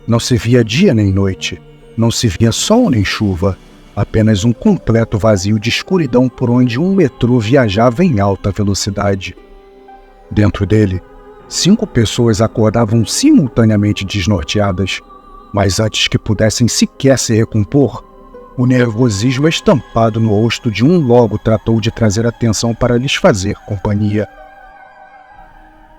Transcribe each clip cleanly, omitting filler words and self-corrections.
Não se via dia nem noite, não se via sol nem chuva, apenas um completo vazio de escuridão por onde um metrô viajava em alta velocidade. Dentro dele, 5 pessoas acordavam simultaneamente desnorteadas, mas antes que pudessem sequer se recompor, o nervosismo estampado no rosto de um logo tratou de trazer atenção para lhes fazer companhia.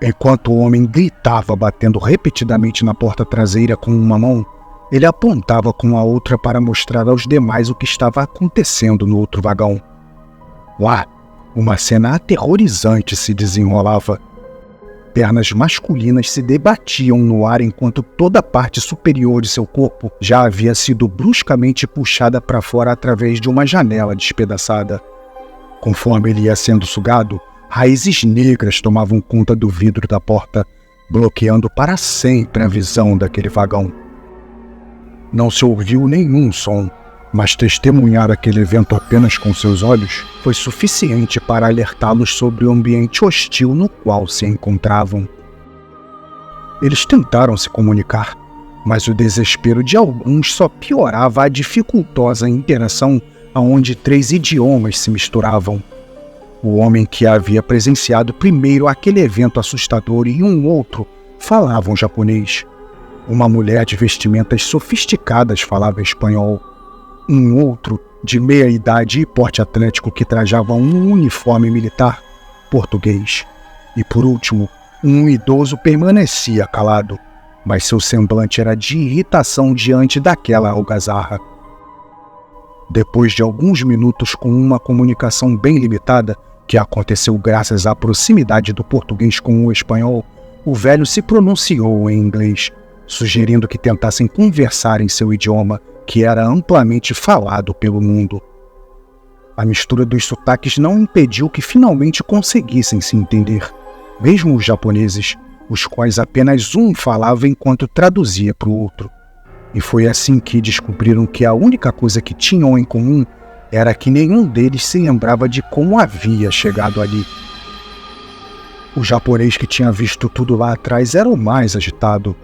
Enquanto o homem gritava batendo repetidamente na porta traseira com uma mão, ele apontava com a outra para mostrar aos demais o que estava acontecendo no outro vagão. Lá, uma cena aterrorizante se desenrolava. Pernas masculinas se debatiam no ar enquanto toda a parte superior de seu corpo já havia sido bruscamente puxada para fora através de uma janela despedaçada. Conforme ele ia sendo sugado, raízes negras tomavam conta do vidro da porta, bloqueando para sempre a visão daquele vagão. Não se ouviu nenhum som, mas testemunhar aquele evento apenas com seus olhos foi suficiente para alertá-los sobre o ambiente hostil no qual se encontravam. Eles tentaram se comunicar, mas o desespero de alguns só piorava a dificultosa interação onde 3 idiomas se misturavam. O homem que havia presenciado primeiro aquele evento assustador e um outro falavam japonês. Uma mulher de vestimentas sofisticadas falava espanhol. Um outro, de meia idade e porte atlético que trajava um uniforme militar, português. E por último, um idoso permanecia calado, mas seu semblante era de irritação diante daquela algazarra. Depois de alguns minutos com uma comunicação bem limitada, que aconteceu graças à proximidade do português com o espanhol, o velho se pronunciou em inglês, sugerindo que tentassem conversar em seu idioma, que era amplamente falado pelo mundo. A mistura dos sotaques não impediu que finalmente conseguissem se entender, mesmo os japoneses, os quais apenas um falava enquanto traduzia para o outro. E foi assim que descobriram que a única coisa que tinham em comum era que nenhum deles se lembrava de como havia chegado ali. O japonês que tinha visto tudo lá atrás era o mais agitado.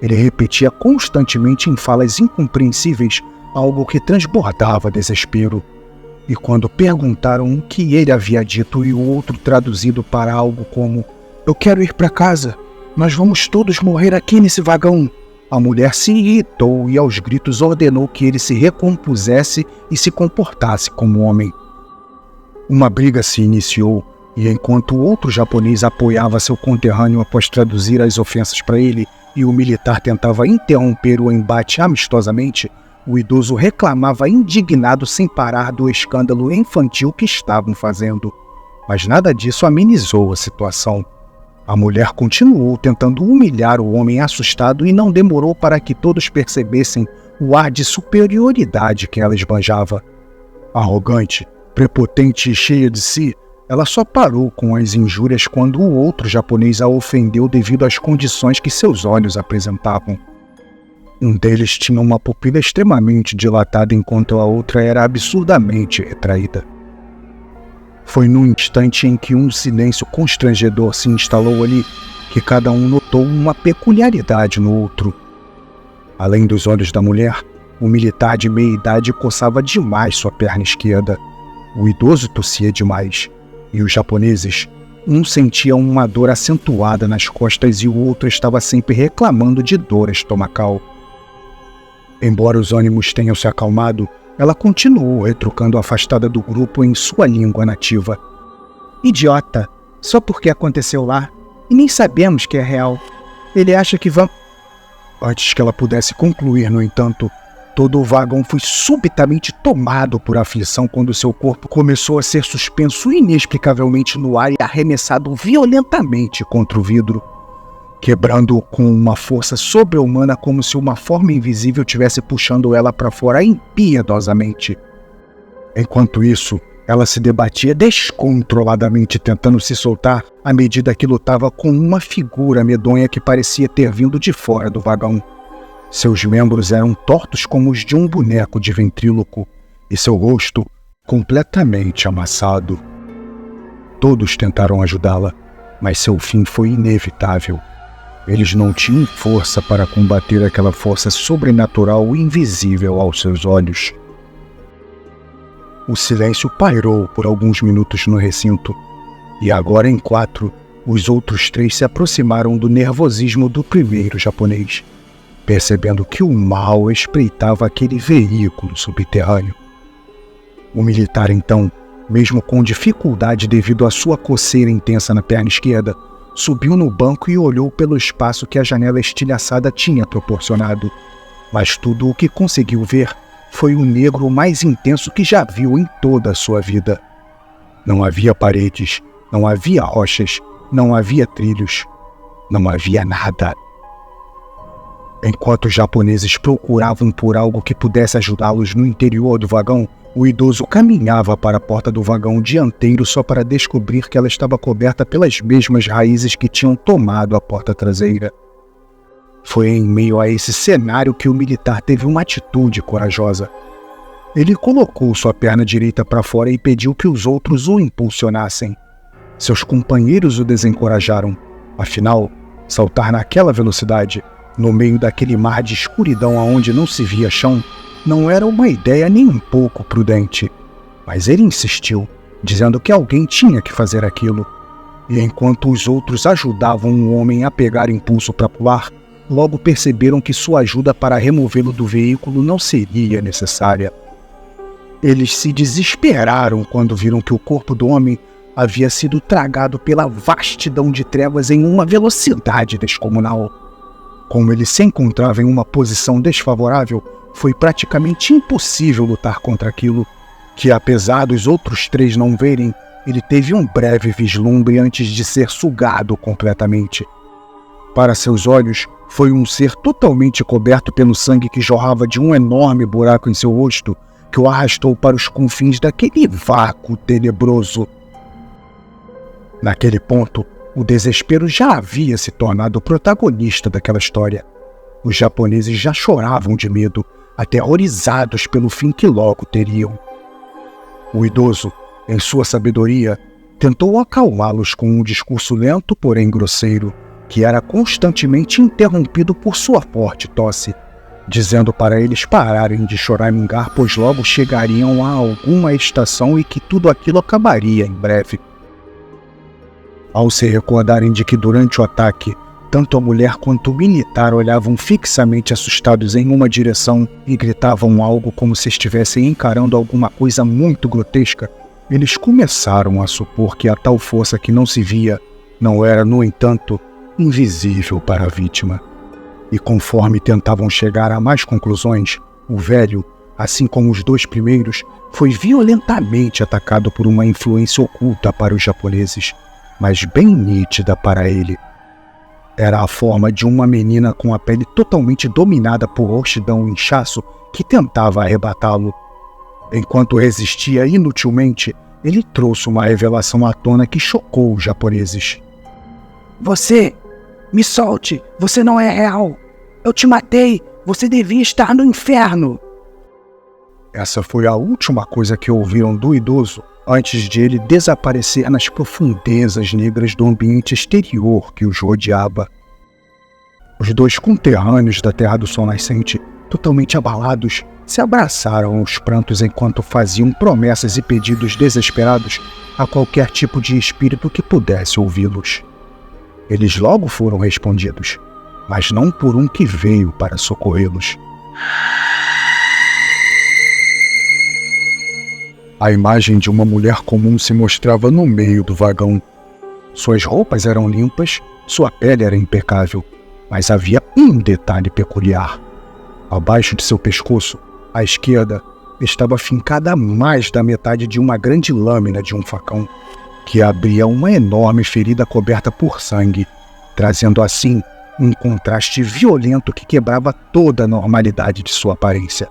Ele repetia constantemente em falas incompreensíveis algo que transbordava desespero. E quando perguntaram o que ele havia dito e o outro traduzido para algo como "Eu quero ir para casa, nós vamos todos morrer aqui nesse vagão", a mulher se irritou e aos gritos ordenou que ele se recompusesse e se comportasse como homem. Uma briga se iniciou e enquanto o outro japonês apoiava seu conterrâneo após traduzir as ofensas para ele, e o militar tentava interromper o embate amistosamente, o idoso reclamava indignado sem parar do escândalo infantil que estavam fazendo. Mas nada disso amenizou a situação. A mulher continuou tentando humilhar o homem assustado e não demorou para que todos percebessem o ar de superioridade que ela esbanjava. Arrogante, prepotente e cheia de si, ela só parou com as injúrias quando o outro japonês a ofendeu devido às condições que seus olhos apresentavam. Um deles tinha uma pupila extremamente dilatada enquanto a outra era absurdamente retraída. Foi no instante em que um silêncio constrangedor se instalou ali que cada um notou uma peculiaridade no outro. Além dos olhos da mulher, o militar de meia-idade coçava demais sua perna esquerda. O idoso tossia demais. E os japoneses, um sentia uma dor acentuada nas costas e o outro estava sempre reclamando de dor estomacal. Embora os ânimos tenham se acalmado, ela continuou retrucando afastada do grupo em sua língua nativa. "Idiota! Só porque aconteceu lá, e nem sabemos que é real. Ele acha que vamos..." Antes que ela pudesse concluir, no entanto, todo o vagão foi subitamente tomado por aflição quando seu corpo começou a ser suspenso inexplicavelmente no ar e arremessado violentamente contra o vidro, quebrando-o com uma força sobre-humana como se uma forma invisível tivesse puxando ela para fora impiedosamente. Enquanto isso, ela se debatia descontroladamente tentando se soltar à medida que lutava com uma figura medonha que parecia ter vindo de fora do vagão. Seus membros eram tortos como os de um boneco de ventríloco e seu rosto completamente amassado. Todos tentaram ajudá-la, mas seu fim foi inevitável. Eles não tinham força para combater aquela força sobrenatural invisível aos seus olhos. O silêncio pairou por alguns minutos no recinto, e agora em 4, os outros 3 se aproximaram do nervosismo do primeiro japonês, percebendo que o mal espreitava aquele veículo subterrâneo. O militar, então, mesmo com dificuldade devido à sua coceira intensa na perna esquerda, subiu no banco e olhou pelo espaço que a janela estilhaçada tinha proporcionado. Mas tudo o que conseguiu ver foi o negro mais intenso que já viu em toda a sua vida. Não havia paredes, não havia rochas, não havia trilhos, não havia nada. Enquanto os japoneses procuravam por algo que pudesse ajudá-los no interior do vagão, o idoso caminhava para a porta do vagão dianteiro só para descobrir que ela estava coberta pelas mesmas raízes que tinham tomado a porta traseira. Foi em meio a esse cenário que o militar teve uma atitude corajosa. Ele colocou sua perna direita para fora e pediu que os outros o impulsionassem. Seus companheiros o desencorajaram. Afinal, saltar naquela velocidade, no meio daquele mar de escuridão aonde não se via chão, não era uma ideia nem um pouco prudente. Mas ele insistiu, dizendo que alguém tinha que fazer aquilo. E enquanto os outros ajudavam o homem a pegar impulso para pular, logo perceberam que sua ajuda para removê-lo do veículo não seria necessária. Eles se desesperaram quando viram que o corpo do homem havia sido tragado pela vastidão de trevas em uma velocidade descomunal. Como ele se encontrava em uma posição desfavorável, foi praticamente impossível lutar contra aquilo, que apesar dos outros 3 não verem, ele teve um breve vislumbre antes de ser sugado completamente. Para seus olhos, foi um ser totalmente coberto pelo sangue que jorrava de um enorme buraco em seu rosto, que o arrastou para os confins daquele vácuo tenebroso. Naquele ponto, o desespero já havia se tornado o protagonista daquela história. Os japoneses já choravam de medo, aterrorizados pelo fim que logo teriam. O idoso, em sua sabedoria, tentou acalmá-los com um discurso lento, porém grosseiro, que era constantemente interrompido por sua forte tosse, dizendo para eles pararem de choramingar, pois logo chegariam a alguma estação e que tudo aquilo acabaria em breve. Ao se recordarem de que durante o ataque, tanto a mulher quanto o militar olhavam fixamente assustados em uma direção e gritavam algo como se estivessem encarando alguma coisa muito grotesca, eles começaram a supor que a tal força que não se via não era, no entanto, invisível para a vítima. E conforme tentavam chegar a mais conclusões, o velho, assim como os 2 primeiros, foi violentamente atacado por uma influência oculta para os japoneses, mas bem nítida para ele. Era a forma de uma menina com a pele totalmente dominada por roxidão e inchaço que tentava arrebatá-lo. Enquanto resistia inutilmente, ele trouxe uma revelação à tona que chocou os japoneses. Você! Me solte! Você não é real! Eu te matei! Você devia estar no inferno! Essa foi a última coisa que ouviram do idoso antes de ele desaparecer nas profundezas negras do ambiente exterior que os rodeava. Os 2 conterrâneos da Terra do Sol Nascente, totalmente abalados, se abraçaram aos prantos enquanto faziam promessas e pedidos desesperados a qualquer tipo de espírito que pudesse ouvi-los. Eles logo foram respondidos, mas não por um que veio para socorrê-los. A imagem de uma mulher comum se mostrava no meio do vagão. Suas roupas eram limpas, sua pele era impecável, mas havia um detalhe peculiar. Abaixo de seu pescoço, à esquerda, estava fincada a mais da metade de uma grande lâmina de um facão, que abria uma enorme ferida coberta por sangue, trazendo assim um contraste violento que quebrava toda a normalidade de sua aparência.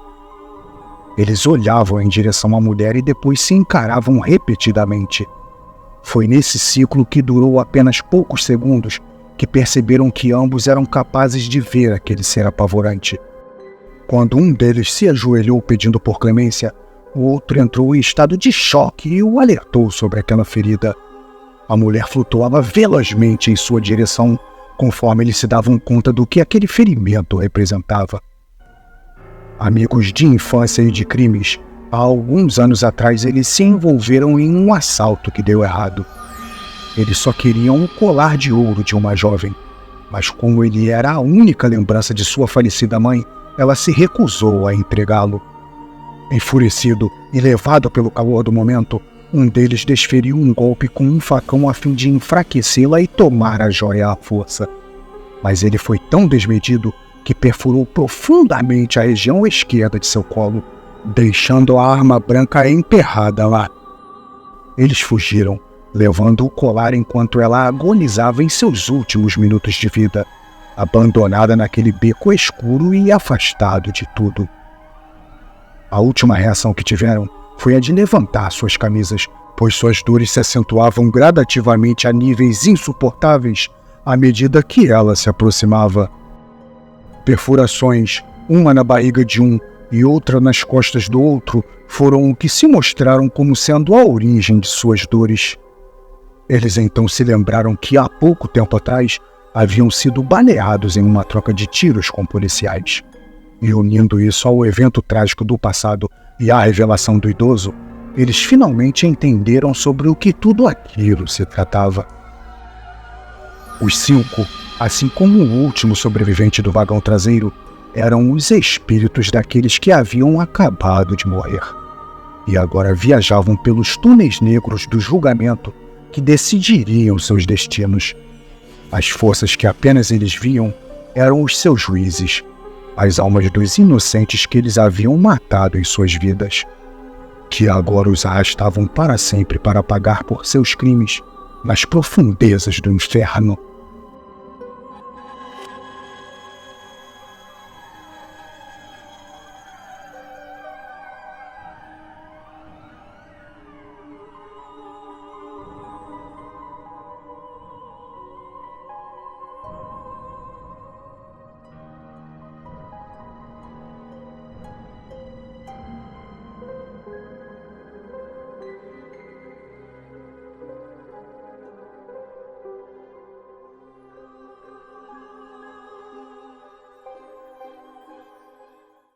Eles olhavam em direção à mulher e depois se encaravam repetidamente. Foi nesse ciclo, que durou apenas poucos segundos, que perceberam que ambos eram capazes de ver aquele ser apavorante. Quando um deles se ajoelhou pedindo por clemência, o outro entrou em estado de choque e o alertou sobre aquela ferida. A mulher flutuava velozmente em sua direção, conforme eles se davam conta do que aquele ferimento representava. Amigos de infância e de crimes, há alguns anos atrás eles se envolveram em um assalto que deu errado. Eles só queriam um colar de ouro de uma jovem, mas como ele era a única lembrança de sua falecida mãe, ela se recusou a entregá-lo. Enfurecido e levado pelo calor do momento, um deles desferiu um golpe com um facão a fim de enfraquecê-la e tomar a joia à força. Mas ele foi tão desmedido que perfurou profundamente a região esquerda de seu colo, deixando a arma branca enterrada lá. Eles fugiram, levando o colar enquanto ela agonizava em seus últimos minutos de vida, abandonada naquele beco escuro e afastado de tudo. A última reação que tiveram foi a de levantar suas camisas, pois suas dores se acentuavam gradativamente a níveis insuportáveis à medida que ela se aproximava. Perfurações, uma na barriga de um e outra nas costas do outro, foram o que se mostraram como sendo a origem de suas dores. Eles então se lembraram que há pouco tempo atrás haviam sido baleados em uma troca de tiros com policiais. E unindo isso ao evento trágico do passado e à revelação do idoso, eles finalmente entenderam sobre o que tudo aquilo se tratava. Os 5, assim como o último sobrevivente do vagão traseiro, eram os espíritos daqueles que haviam acabado de morrer. E agora viajavam pelos túneis negros do julgamento que decidiriam seus destinos. As forças que apenas eles viam eram os seus juízes, as almas dos inocentes que eles haviam matado em suas vidas, que agora os arrastavam para sempre para pagar por seus crimes nas profundezas do inferno.